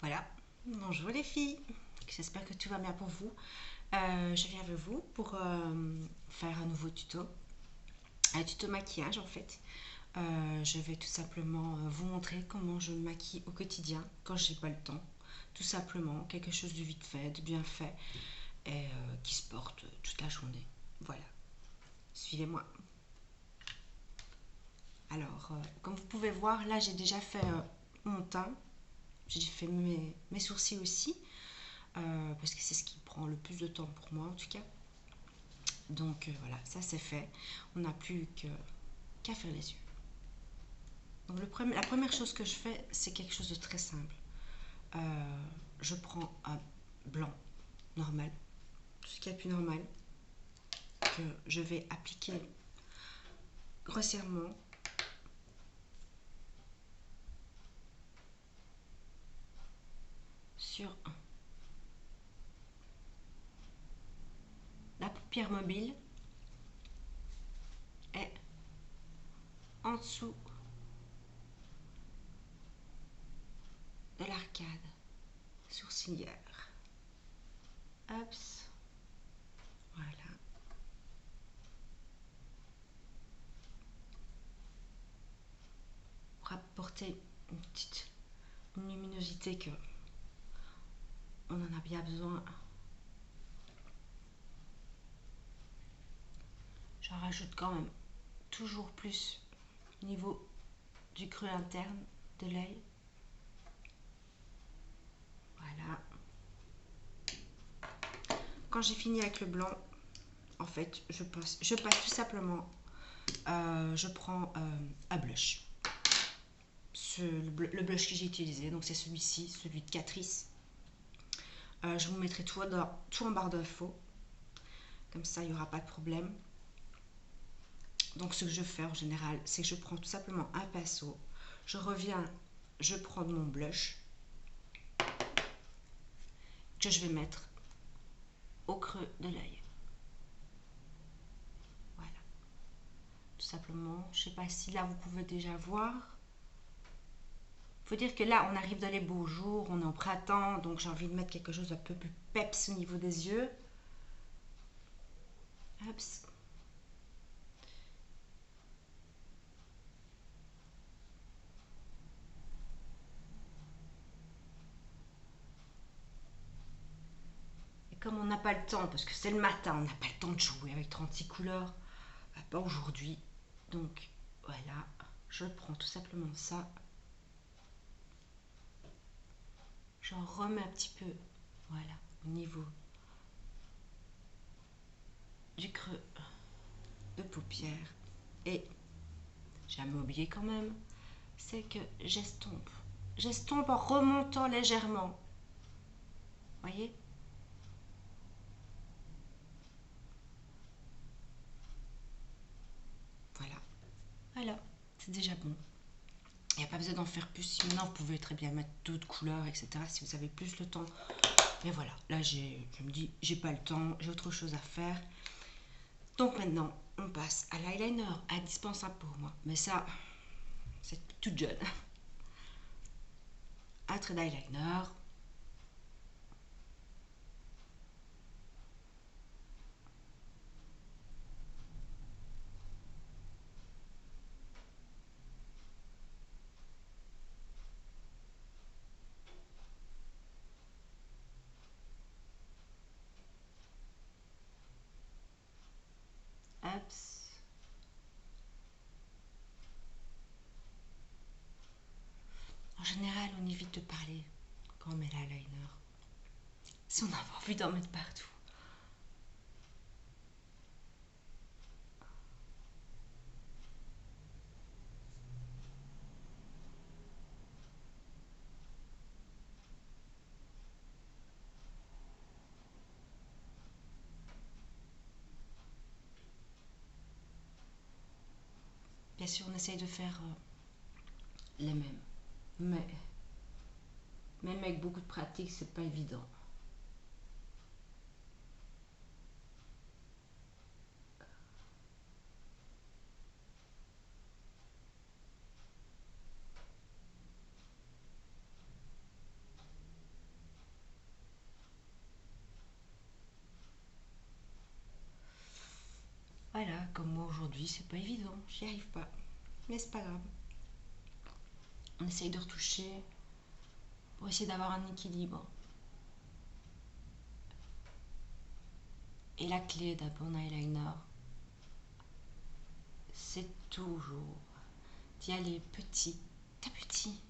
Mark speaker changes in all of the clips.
Speaker 1: Voilà, bonjour les filles, j'espère que tout va bien pour vous. Je viens avec vous pour faire un nouveau tuto, un tuto maquillage en fait. Je vais tout simplement vous montrer comment je me maquille au quotidien quand j'ai pas le temps. Tout simplement, quelque chose de vite fait, de bien fait et qui se porte toute la journée. Voilà, suivez-moi. Alors, comme vous pouvez voir, là j'ai déjà fait mon teint, j'ai fait mes sourcils aussi. Parce que c'est ce qui prend le plus de temps pour moi en tout cas. Donc voilà, ça c'est fait. On n'a plus qu'à faire les yeux. Donc la première chose que je fais, c'est quelque chose de très simple. Je prends un blanc normal, tout ce qui est plus normal, que je vais appliquer grossièrement sur la paupière mobile et en dessous de l'arcade sourcilière. Hop, voilà. Pour apporter une petite luminosité que on en a bien besoin. J'en rajoute quand même toujours plus au niveau du creux interne de l'œil. Voilà. Quand j'ai fini avec le blanc, en fait, je passe tout simplement, je prends un blush. Le blush que j'ai utilisé, donc c'est celui-ci, celui de Catrice. Je vous mettrai tout en barre d'infos. Comme ça, il n'y aura pas de problème. Donc ce que je fais en général, c'est que je prends tout simplement un pinceau. Je reviens, je prends mon blush que je vais mettre au creux de l'œil. Voilà, tout simplement. Je ne sais pas si là vous pouvez déjà voir. Il faut dire que là, on arrive dans les beaux jours, on est en printemps, donc j'ai envie de mettre quelque chose d'un peu plus peps au niveau des yeux. Hop. Et comme on n'a pas le temps, parce que c'est le matin, on n'a pas le temps de jouer avec 36 couleurs, bah, pas aujourd'hui. Donc voilà, je prends tout simplement ça. J'en remets un petit peu, voilà, au niveau du creux de paupière. Et j'ai jamais oublié quand même, c'est que j'estompe. J'estompe en remontant légèrement. Voyez? Voilà. Voilà, c'est déjà bon. Il n'y a pas besoin d'en faire plus. Sinon, vous pouvez très bien mettre d'autres couleurs, etc. si vous avez plus le temps. Mais voilà, là, je me dis, j'ai pas le temps, j'ai autre chose à faire. Donc maintenant, on passe à l'eyeliner, indispensable pour moi. Mais ça, c'est toute jeune. Un trait d'eyeliner. Hop. En général, on évite de parler quand on met l'eyeliner. Si on a envie d'en mettre partout. Bien sûr, on essaye de faire les mêmes. Mais même avec beaucoup de pratique, c'est pas évident. comme moi aujourd'hui, c'est pas évident, j'y arrive pas. Mais c'est pas grave. On essaye de retoucher pour essayer d'avoir un équilibre. Et la clé d'un bon eyeliner, c'est toujours d'y aller petit à petit.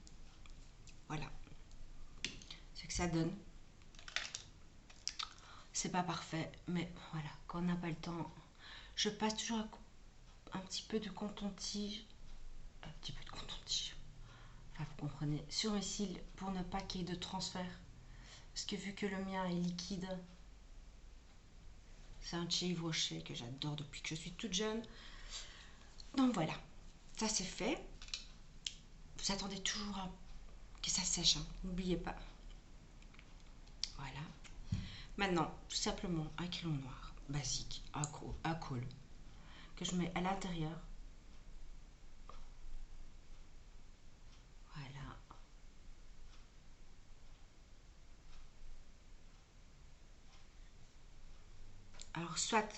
Speaker 1: Voilà ce que ça donne. C'est pas parfait, mais voilà, quand on n'a pas le temps, je passe toujours un petit peu de coton-tige, enfin vous comprenez, sur mes cils pour ne pas qu'il y ait de transfert. Parce que vu que le mien est liquide, c'est un chez Yves Rocher que j'adore depuis que je suis toute jeune. Donc voilà, ça c'est fait. Vous attendez toujours que ça sèche, hein, n'oubliez pas. Voilà. Maintenant, tout simplement un crayon noir basique à colle que je mets à l'intérieur. Voilà. Alors soit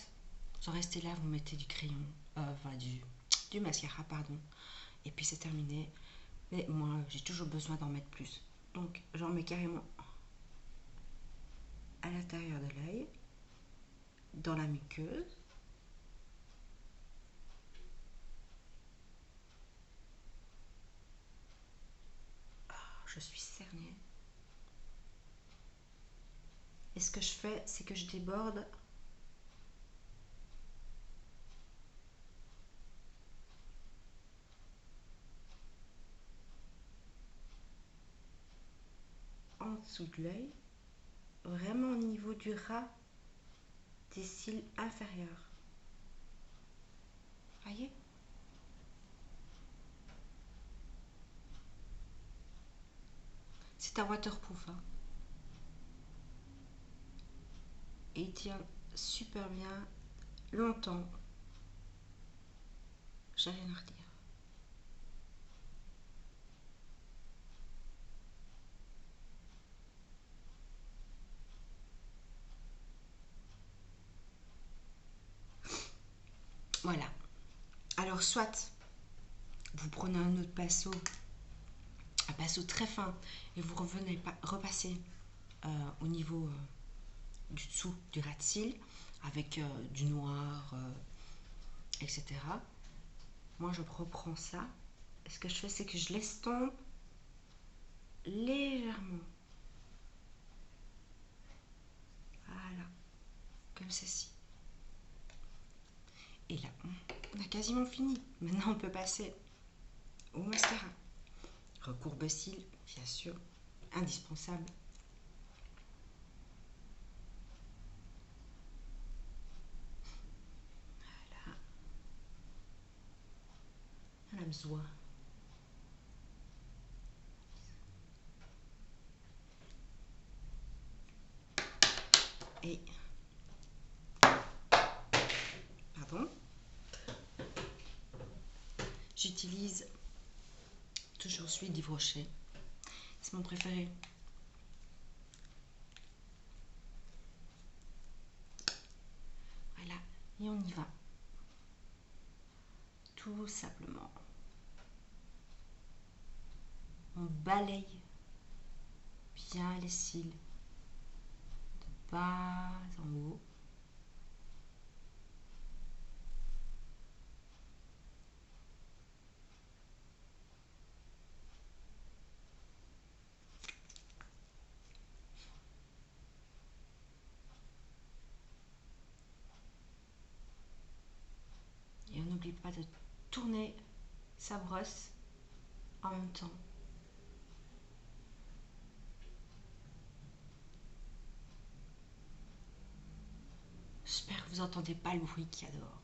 Speaker 1: vous en restez là, vous mettez du crayon, enfin du mascara, pardon, et puis c'est terminé. Mais moi, j'ai toujours besoin d'en mettre plus. Donc j'en mets carrément à l'intérieur de l'œil, dans la muqueuse. Oh, je suis cernée. Et ce que je fais, c'est que je déborde en dessous de l'œil, vraiment au niveau du ras des cils inférieurs. Voyez? C'est un waterproof, hein. Et il tient super bien longtemps. J'ai rien à redire. Voilà. Alors soit vous prenez un autre pinceau très fin, et vous revenez repasser au niveau du dessous du ras de cils avec du noir, etc. Moi je reprends ça. Et ce que je fais, c'est que je l'estompe légèrement. Voilà, comme ceci. Et là, on a quasiment fini. Maintenant, on peut passer au mascara. Recourbe-cils, bien sûr, indispensable. Voilà. On a besoin. Et pardon, j'utilise toujours celui d'Yves Rocher. C'est mon préféré. Voilà, et on y va. Tout simplement. On balaye bien les cils de bas en haut. Et on n'oublie pas de tourner sa brosse en même temps. J'espère que vous n'entendez pas le bruit qu'il y a dehors.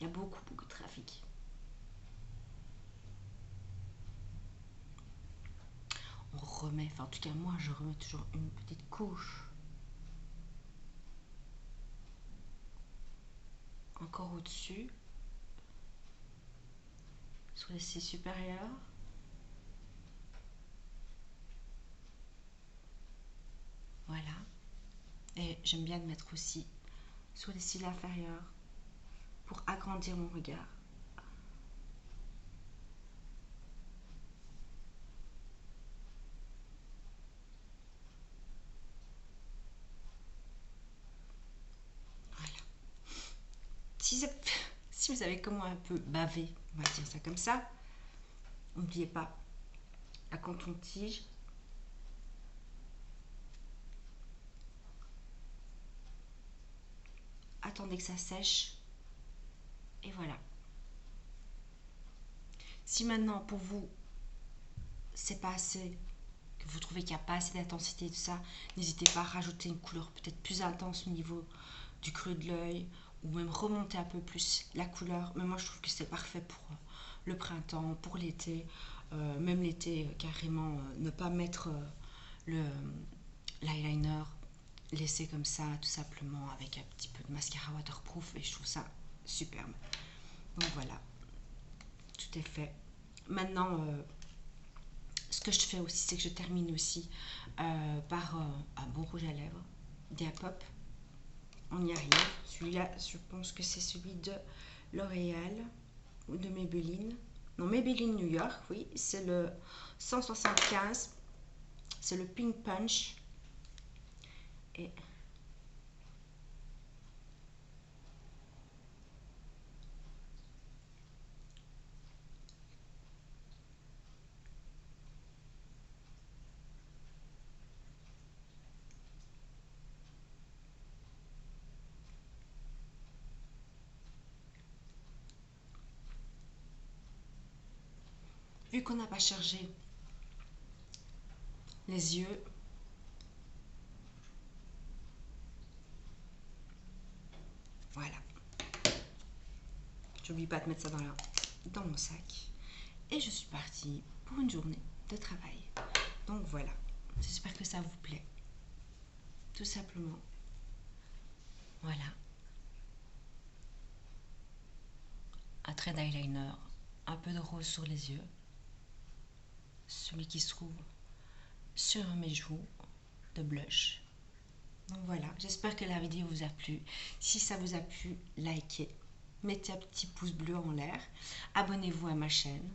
Speaker 1: Il y a beaucoup de trafic. On remet, enfin en tout cas moi je remets toujours une petite couche encore au-dessus, sur les cils supérieurs. Voilà. Et j'aime bien le mettre aussi sur les cils inférieurs. pour agrandir mon regard. Voilà. Si vous avez comment un peu bavé, on va dire ça comme ça, n'oubliez pas la coton-tige. Attendez que ça sèche. Et voilà. Si maintenant pour vous c'est pas assez, que vous trouvez qu'il n'y a pas assez d'intensité et tout ça, n'hésitez pas à rajouter une couleur peut-être plus intense au niveau du creux de l'œil, ou même remonter un peu plus la couleur. Mais moi je trouve que c'est parfait pour le printemps, pour l'été, même l'été carrément, ne pas mettre l'eyeliner, laisser comme ça tout simplement avec un petit peu de mascara waterproof, et je trouve ça superbe. Donc voilà, tout est fait. Maintenant, ce que je fais aussi, c'est que je termine aussi par un bon rouge à lèvres, Diapop. On y arrive. Celui-là, je pense que c'est celui de L'Oréal ou de Maybelline. Non, Maybelline New York, oui. C'est le 175. C'est le Pink Punch. Et vu qu'on n'a pas chargé les yeux, voilà. J'oublie pas de mettre ça dans mon sac. Et je suis partie pour une journée de travail. Donc voilà, j'espère que ça vous plaît. Tout simplement. Voilà. Un trait d'eyeliner, un peu de rose sur les yeux. Celui qui se trouve sur mes joues de blush. Donc voilà, j'espère que la vidéo vous a plu. Si ça vous a plu, likez, mettez un petit pouce bleu en l'air, abonnez-vous à ma chaîne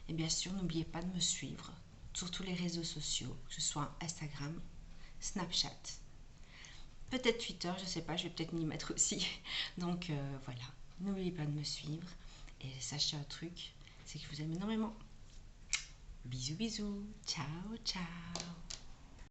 Speaker 1: et bien sûr n'oubliez pas de me suivre sur tous les réseaux sociaux, que ce soit Instagram, Snapchat, peut-être Twitter, je sais pas, je vais peut-être m'y mettre aussi. Donc voilà, n'oubliez pas de me suivre et sachez un truc, c'est que je vous aime énormément. Bisous bisous, ciao ciao.